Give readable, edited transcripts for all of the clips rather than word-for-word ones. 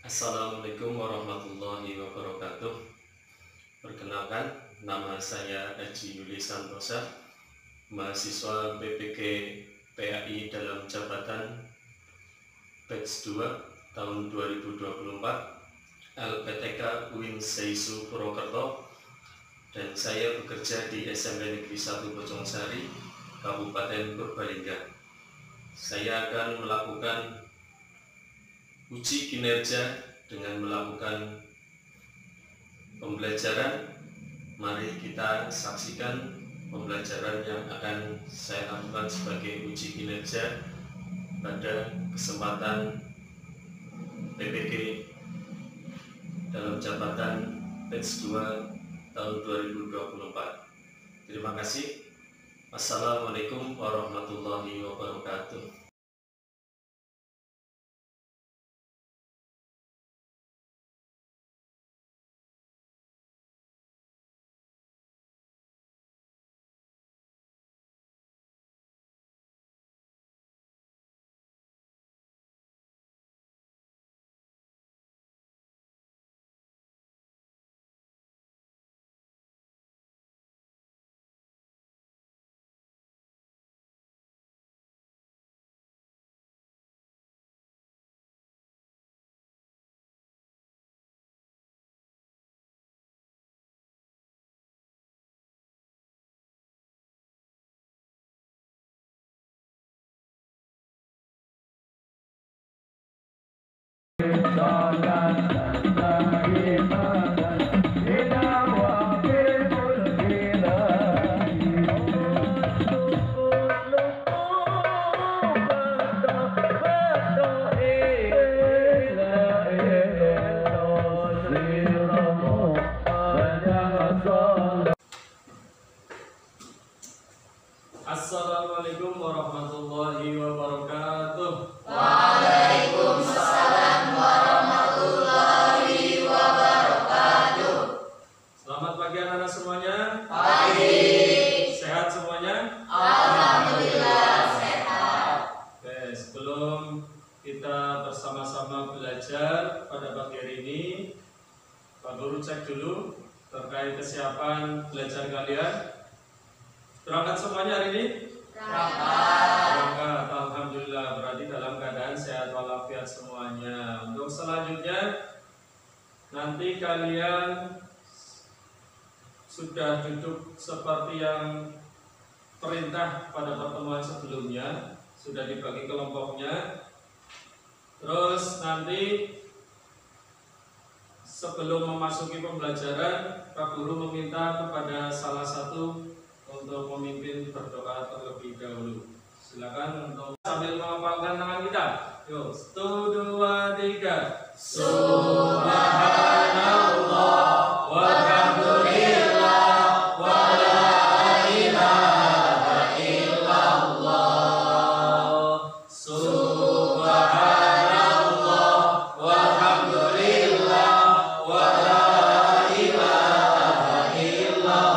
Assalamualaikum warahmatullahi wabarakatuh. Perkenalkan, nama saya Haji Yuli Santosa, mahasiswa PPG PAI dalam jabatan batch 2 tahun 2024 LPTK UIN Seisu Purwokerto, dan saya bekerja di SMP Negeri 1 Bojongsari, Kabupaten Purbalingga. Saya akan melakukan uji kinerja dengan melakukan pembelajaran. Mari kita saksikan pembelajaran yang akan saya lakukan sebagai uji kinerja pada kesempatan PPG dalam jabatan batch 2 tahun 2024. Terima kasih. Assalamualaikum warahmatullahi wabarakatuh. Assalamualaikum warahmatullahi wabarakatuh. Waalaikumsalam warahmatullahi wabarakatuh. Selamat pagi anak-anak semuanya. Pagi. Sehat semuanya? Alhamdulillah sehat. Oke, sebelum kita bersama-sama belajar pada pagi hari ini, Pak Guru cek dulu terkait kesiapan belajar kalian. Berangkat semuanya hari ini? Berangkat, alhamdulillah. Berarti dalam keadaan sehat walafiat semuanya. Untuk selanjutnya, nanti kalian sudah duduk seperti yang perintah pada pertemuan sebelumnya, sudah dibagi kelompoknya. Terus nanti sebelum memasuki pembelajaran, Pak Guru meminta kepada salah satu untuk memimpin berdoa terlebih dahulu. Silakan untuk sambil mengepalkan tangan kita. Yuk, 1, 2, 3. Subhanallah walhamdulillah wa la ilaha illallah. Subhanallah walhamdulillah wa la ilaha illallah.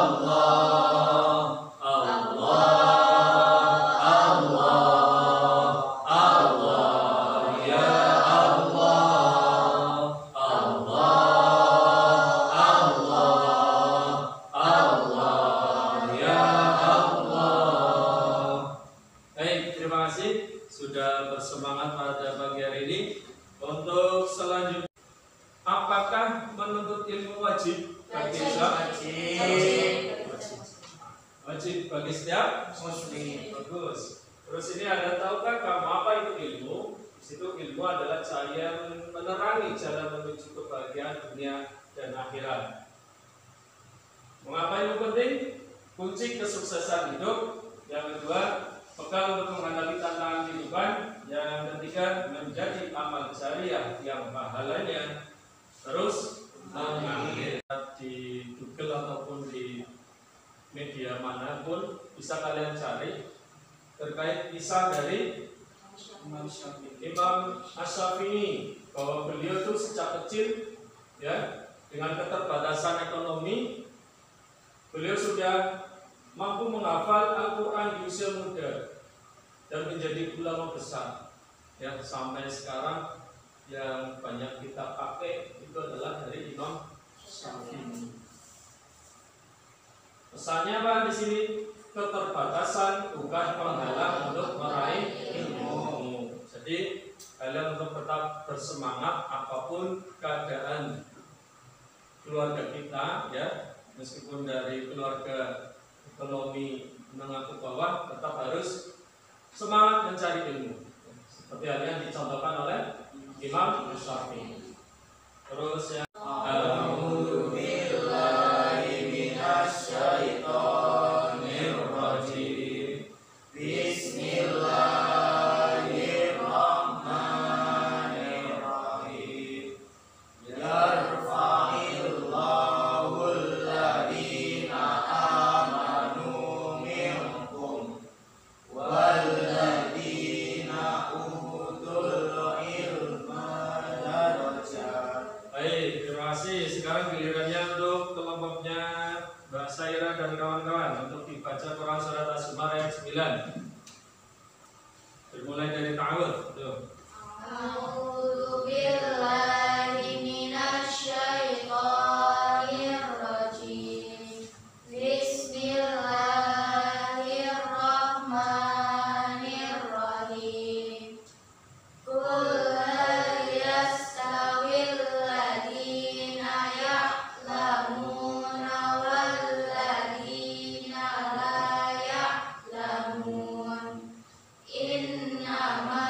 Sudah bersemangat pada pagi hari ini. Untuk selanjutnya, apakah menuntut ilmu wajib bagi Islam? Wajib bagi setiap muslim. Bagus. Terus ini ada, tahukah kamu apa itu ilmu? Di situ ilmu adalah cahaya menerangi jalan menuju kebahagiaan dunia dan akhirat. Mengapa ilmu penting? Kunci kesuksesan hidup. Yang kedua, bekal untuk menghadapi tantangan kehidupan. Yang ketiga, menjadi amal jariah yang pahalanya terus mengalir. Di Google ataupun di media manapun bisa kalian cari terkait kisah dari Imam Asy-Syafi'i, bahwa beliau itu sejak kecil, ya, dengan keterbatasan ekonomi, beliau sudah mampu menghafal Al-Quran di usia muda dan menjadi ulama besar, ya, sampai sekarang yang banyak kita pakai itu adalah dari Imam Syafi'i. Pesannya apa di sini? Keterbatasan bukan penghalang untuk meraih ilmu. Jadi kalian untuk tetap bersemangat apapun keadaan keluarga kita, ya, meskipun dari keluarga ekonomi menengah ke bawah, tetap harus semangat mencari ilmu. Seperti yang dicontohkan oleh Imam Syafi'i. Terus yang A'udzu billahi minasyaitonir rajim. Bismillahirrahmanirrahim. Yarfa'illahul ladzina amanu minkum walladzina utul ilma darajat. Baik, terima kasih. Sekarang gilirannya untuk kelompoknya Mbak Saira dan kawan-kawan untuk dibaca Quran surat Az-Zumar ayat 9. Dimulai dari ta'awudz. Tuh. A'udzu billahi minasyaitonir rajim. Bismillahirrahmanirrahim. Qul hal yastawil ladzina ya'lamuna wal ladzina la ya'lamun. Innama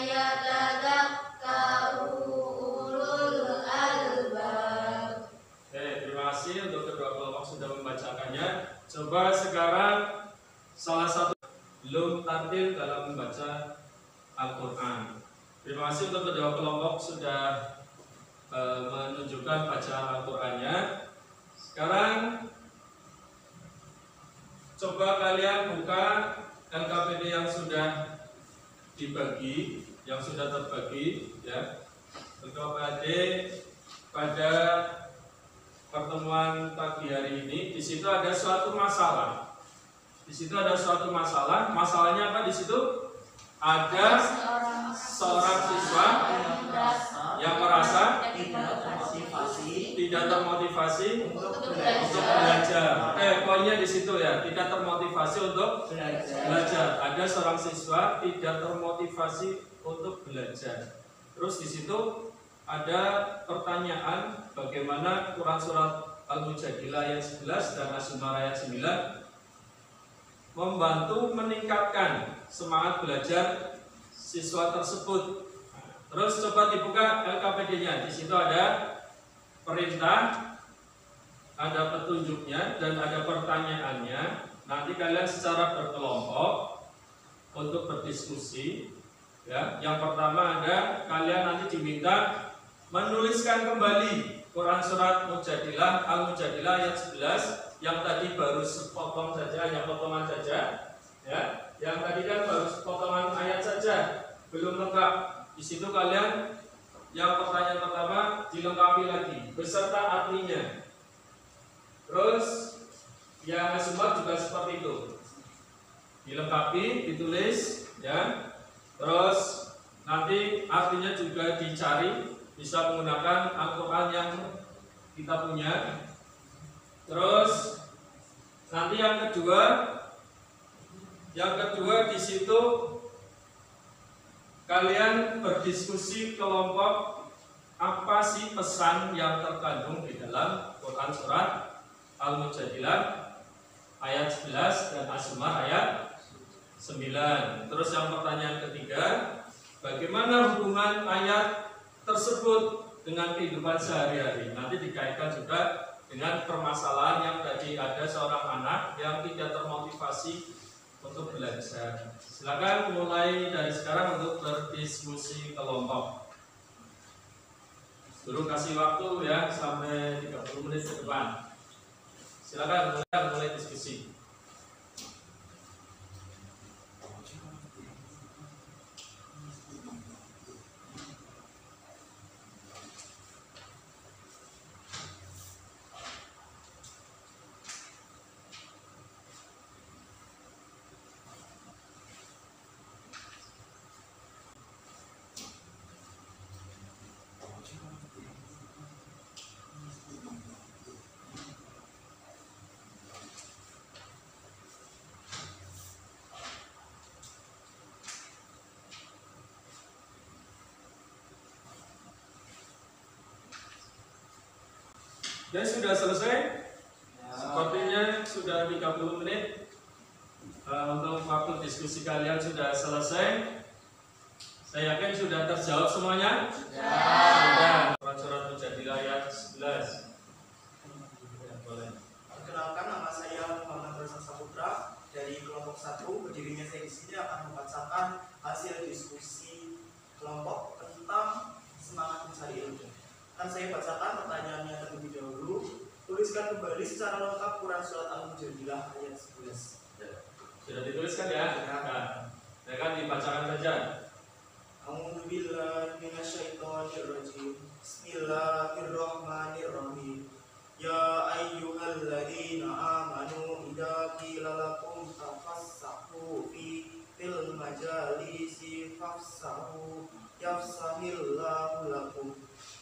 yatadakkaru ulul albab. Oke, terima kasih untuk kedua kelompok sudah membacakannya. Coba sekarang salah satu belum tampil dalam membaca Al-Quran. Terima kasih untuk kedua kelompok sudah menunjukkan bacaan Al-Qurannya. Sekarang coba kalian buka LKPD yang sudah dibagi, yang sudah terbagi, ya. LKPD pada pertemuan pagi hari ini, di situ ada suatu masalah. Di situ ada suatu masalah. Masalahnya apa di situ? Ada seorang siswa yang merasa tidak termotivasi untuk belajar. Poinnya di situ ya, tidak termotivasi untuk belajar. Ada seorang siswa tidak termotivasi untuk belajar. Terus di situ ada pertanyaan bagaimana Quran surat Al-Mujadilah ayat 11 dan Az-Zumar ayat 9 membantu meningkatkan semangat belajar siswa tersebut. Terus coba dibuka LKPD-nya. Di situ ada perintah, ada petunjuknya, dan ada pertanyaannya. Nanti kalian secara berkelompok untuk berdiskusi. Ya, yang pertama ada kalian nanti diminta menuliskan kembali Quran surat Mujadilah Al-Mujadilah ayat 11 yang tadi baru sepotong saja, hanya potongan saja. Ya, yang tadi kan baru potongan ayat saja, belum lengkap. Di situ kalian yang pertanyaan pertama dilengkapi lagi beserta artinya. Terus yang semua juga seperti itu, dilengkapi, ditulis, ya. Terus nanti artinya juga dicari, bisa menggunakan Al-Quran yang kita punya. Terus nanti yang kedua di situ kalian berdiskusi kelompok apa sih pesan yang terkandung di dalam Quran surat Al-Mujadilah ayat 11 dan Az-Zumar ayat 9. Terus yang pertanyaan ketiga, bagaimana hubungan ayat tersebut dengan kehidupan sehari-hari? Nanti dikaitkan juga dengan permasalahan yang tadi ada seorang anak yang tidak termotivasi untuk belajar. Silakan mulai dari sekarang untuk berdiskusi kelompok. Guru kasih waktu ya sampai 30 menit ke depan. Silakan mulai diskusi. Dan sudah selesai. Sepertinya sudah 30 menit. Untuk waktu diskusi kalian sudah selesai. Saya yakin sudah terjawab semuanya. Sudah. Surat Mujadilah ayat 11. Ya, boleh. Perkenalkan, nama saya Muhammad Rasa Saputra dari kelompok 1. Berdirinya saya di sini akan membacakan hasil diskusi kelompok tentang semangat mencari ilmu. Akan saya bacakan pertanyaannya terlebih dahulu. Tuliskan kembali secara lengkap Quran Surat Al-Mujadilah ayat 11. Sudah dituliskan ya? Nah, ya kan dibacakan saja. A'udzubillahi minasyaitonirrajim. Bismillahirrahmanirrahim. Ya ayyuhalladzina amanu idza qila lakum tafassahu fil majalisi fafsahu yafsahillahu lakum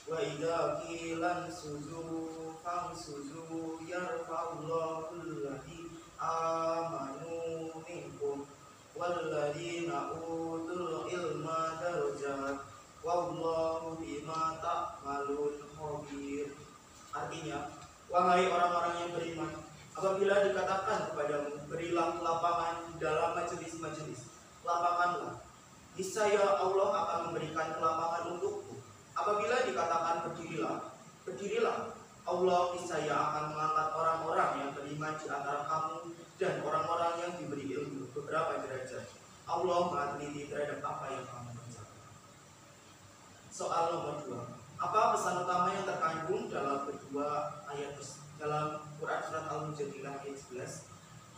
wa idza qila ansuzu fansuzu yarfa'ullahu alladzi amanu minkum walladzina utul ilma darajat wallahu bima ta'malun khabir. Artinya, wahai orang-orang yang beriman, apabila dikatakan kepadamu, berilah lapangan di dalam majelis-majelis, lapangkanlah. Niscaya Allah akan memberikan kelapangan untukmu. Apabila dikatakan berdirilah, berdirilah. Allah niscaya akan mengangkat orang-orang yang beriman di antara kamu dan orang-orang yang diberi ilmu beberapa derajat. Allah Maha teliti terhadap apa yang kamu kerjakan. Soal nomor 2. Apa pesan utama yang terkandung dalam kedua ayat dalam Quran Surat Al-Mujadilah ayat 11?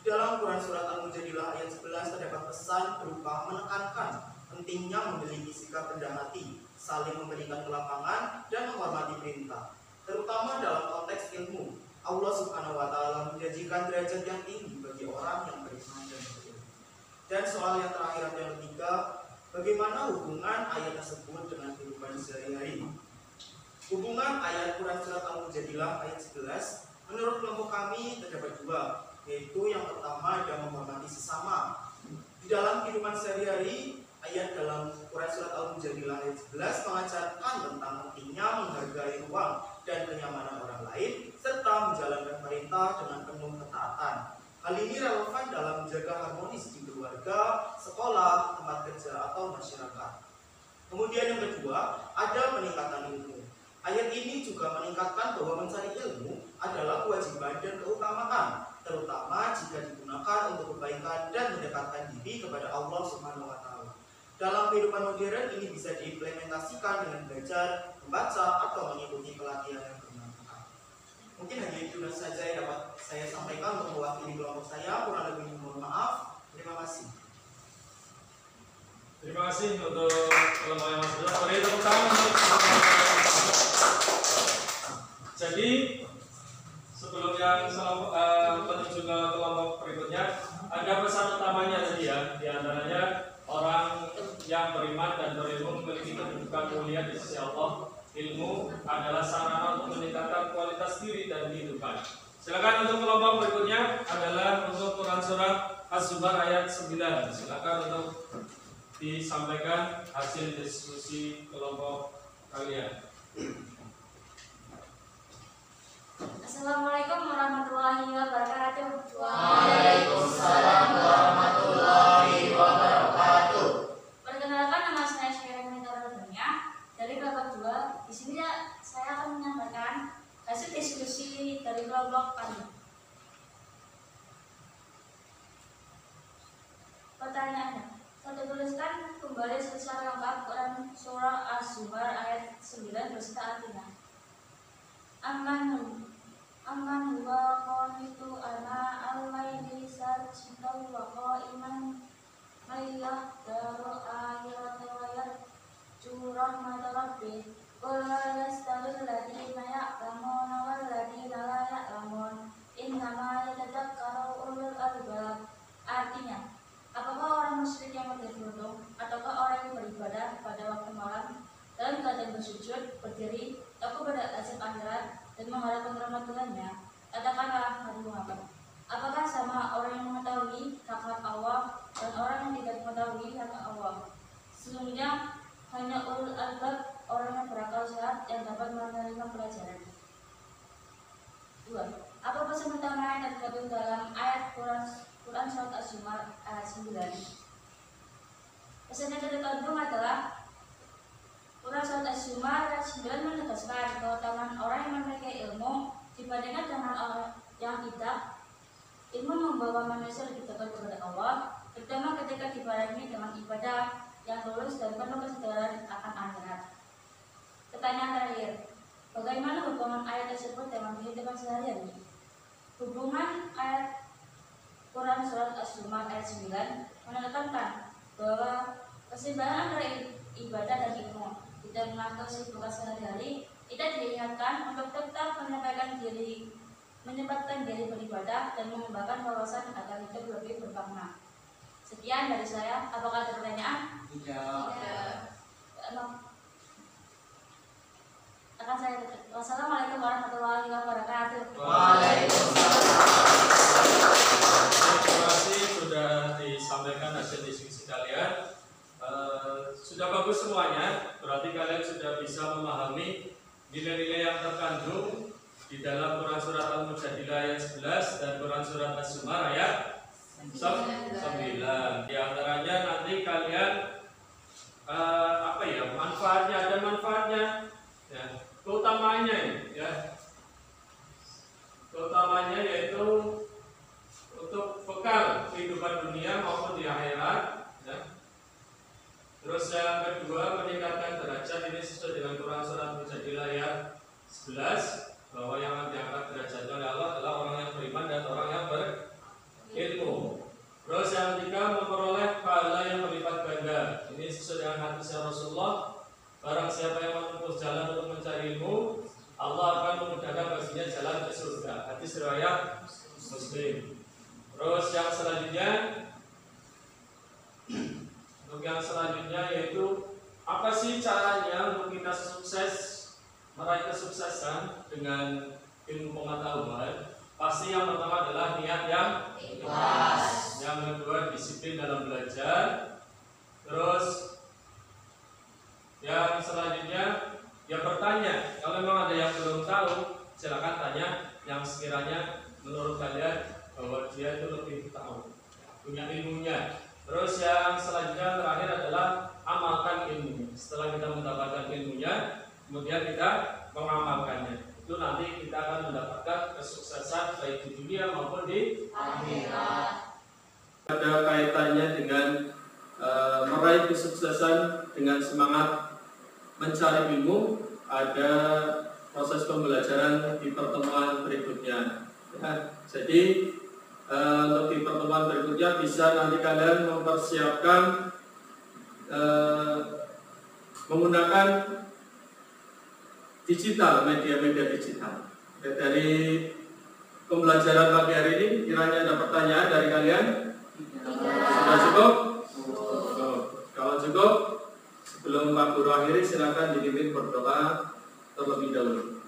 Di dalam Quran Surat Al-Mujadilah ayat 11 terdapat pesan berupa menekankan pentingnya memiliki sikap rendah hati, saling memberikan kelapangan, dan menghormati perintah. Terutama dalam konteks ilmu, Allah Subhanahu wa Ta'ala menjanjikan derajat yang tinggi bagi orang yang beriman dan berilmu. Dan soal yang terakhir dan ketiga, bagaimana hubungan ayat tersebut dengan kehidupan sehari-hari? Hubungan ayat Quran Surat Al-Mujadilah ayat 11 menurut kelompok kami terdapat dua, yaitu yang pertama adalah menghormati sesama. Di dalam kehidupan sehari-hari, ayat dalam Quran Surat Al-Mujadilah ayat 11 mengajarkan tentang pentingnya menghargai ruang dan kenyamanan orang lain serta menjalankan perintah dengan penuh ketaatan. Hal ini relevan dalam menjaga harmonis di keluarga, sekolah, tempat kerja, atau masyarakat. Kemudian yang kedua, ada peningkatan ilmu. Ayat ini juga meningkatkan bahwa mencari ilmu adalah kewajiban dan keutamaan, terutama jika digunakan untuk kebaikan dan mendekatkan diri kepada Allah Subhanahu wa Ta'ala. Dalam kehidupan modern ini bisa diimplementasikan dengan belajar, membaca, atau mengikuti pelatihan yang bermanfaat. Mungkin hanya itu saja yang dapat saya sampaikan untuk mewakili kelompok saya. Kurang lebih mohon maaf. Terima kasih. Terima kasih untuk kelompok yang masuk. Beri tepuk tangan untuk jadi sebelum yang menuju ke kelompok berikutnya, ada pesan utamanya tadi ya, diantaranya orang yang beriman dan berilmu memiliki kedudukan mulia di sisi Allah. Ilmu adalah sarana untuk meningkatkan kualitas diri dan kehidupan. Silakan untuk kelompok berikutnya adalah untuk Quran Surat Az-Zumar ayat 9. Silakan untuk disampaikan hasil diskusi kelompok kalian. Assalamualaikum warahmatullahi wabarakatuh. Waalaikumsalam warahmatullahi wabarakatuh. Perkenalkan, nama saya Syirah Mintarudanya dari kelompok 2. Di sini saya akan menyampaikan hasil diskusi dari kelompok kami. Pertanyaannya, satu, tuliskan kembali secara lengkap Quran Surah Az-Zumar ayat 9 beserta artinya. Aman huwa qanitu ana al-laili sajidan wa qa'iman mayyah daru akhirati wa yarju rahmat rabbih qul la yastawil ladina ya'lamuna wal ladina la ya'lamun innama yatadakkaru ulul albab. Artinya, apakah orang musyrik yang berbodoh ataukah orang yang beribadah pada waktu malam dalam keadaan bersujud, berdiri, takut pada azab akhirat dan mengharapkan rahmat Tuhannya? Katakanlah, Nabi Muhammad, apakah sama orang yang mengetahui hak-hak Allah dan orang yang tidak mengetahui hak Allah? Sesungguhnya hanya ulul albab, orang yang berakal sehat yang dapat menerima pelajaran. 2. Apa pesan utama yang terkandung dalam ayat Quran surat Az-Zumar ayat 9? Pesan yang terkandung adalah Quran surat Az-Zumar ayat 9 menegaskan keutamaan orang yang memiliki ilmu dibandingkan dengan orang yang tidak. Ilmu membawa manusia lebih dekat kepada Allah, terutama ketika dibarengi dengan ibadah yang lurus dan penuh kesadaran akan akhirat. Pertanyaan terakhir, bagaimana hubungan ayat tersebut dengan kehidupan sehari-hari? Hubungan ayat Quran surat Az-Zumar ayat 9 menekankan bahwa keseimbangan antara ibadah dan ilmu. Di tengah kesibukan sehari-hari, kita diingatkan untuk tetap menyempatkan diri beribadah dan mengembangkan wawasan agar hidup lebih bermakna. Sekian dari saya. Apakah ada pertanyaan? Tidak. Akan saya tutup. Wassalamualaikum warahmatullahi wabarakatuh. Terima kasih sudah disampaikan hasil diskusi kalian. Sudah bagus semuanya. Berarti kalian sudah bisa memahami nilai-nilai yang terkandung di dalam Quran surat Al-Mujadilah ayat 11 dan Quran surat Az-Zumar ayat 9. Di antaranya nanti kalian manfaatnya, ada manfaatnya ya. Keutamanya yaitu untuk bekal kehidupan dunia maupun di akhirat ya. Terus yang kedua, meningkatkan derajat, ini sesuai dengan Quran surat Mujadilah ayat 11, bahwa yang diangkat derajat oleh Allah adalah orang yang beriman dan orang yang berilmu. Terus yang ketiga, memperoleh pahala yang berlipat ganda. Ini sesuai dengan hadisnya Rasulullah, barang siapa yang menempuh jalan untuk mencari ilmu, Allah akan memudahkan baginya jalan ke surga. Hadis riwayat Muslim. Terus yang selanjutnya yaitu apa sih caranya untuk kita sukses, meraih kesuksesan dengan ilmu pengetahuan? Pasti yang pertama adalah niat yang ikhlas. Yang kedua, disiplin dalam belajar. Terus yang selanjutnya ya bertanya. Kalau memang ada yang belum tahu, silakan tanya yang sekiranya menurut kalian bahwa dia itu lebih tahu, punya ilmunya. Terus yang selanjutnya terakhir adalah amalkan ilmunya. Setelah kita mendapatkan ilmunya, kemudian kita mengamalkannya. Itu nanti kita akan mendapatkan kesuksesan baik di dunia maupun di akhirat. Ada kaitannya dengan meraih kesuksesan dengan semangat mencari ilmu. Ada proses pembelajaran di pertemuan berikutnya. Ya, jadi untuk di pertemuan berikutnya bisa nanti kalian mempersiapkan menggunakan digital, media-media digital. Dari pembelajaran pagi hari ini, kiranya ada pertanyaan dari kalian? Sudah cukup? Kalau cukup, sebelum Pak Guru akhiri, silakan dipimpin berdoa terlebih dahulu.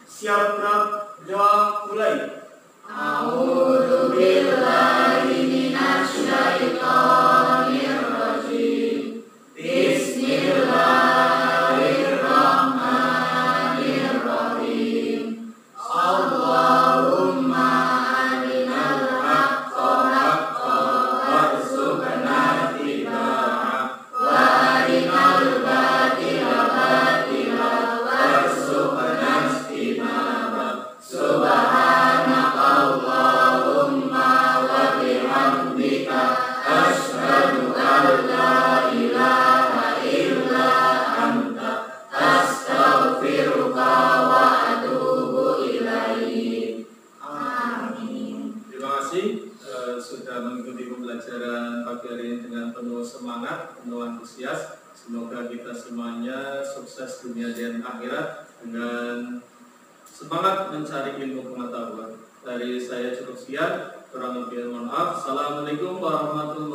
Siap gerak, doa mulai. A'udzu billahi minasy syaithanir rajim. Bismillahirrahmanirrahim. Allahumma arinal haqqa haqqan warzuqna ittiba'ah wa arinal batila batilan warzuqna ijtinabah. Subhanakallahumma wa bihamdika asyhadu an la ilaha illa anta astaghfiruka wa atubu ilaik. Amin. Terima kasih sudah mengikuti pembelajaran pagi hari ini dengan penuh semangat, penuh antusias. Semoga kita semuanya sukses dunia dan akhirat dengan semangat mencari ilmu pengetahuan. Dari saya cukup sekian, kurang lebih mohon maaf. Assalamualaikum warahmatullahi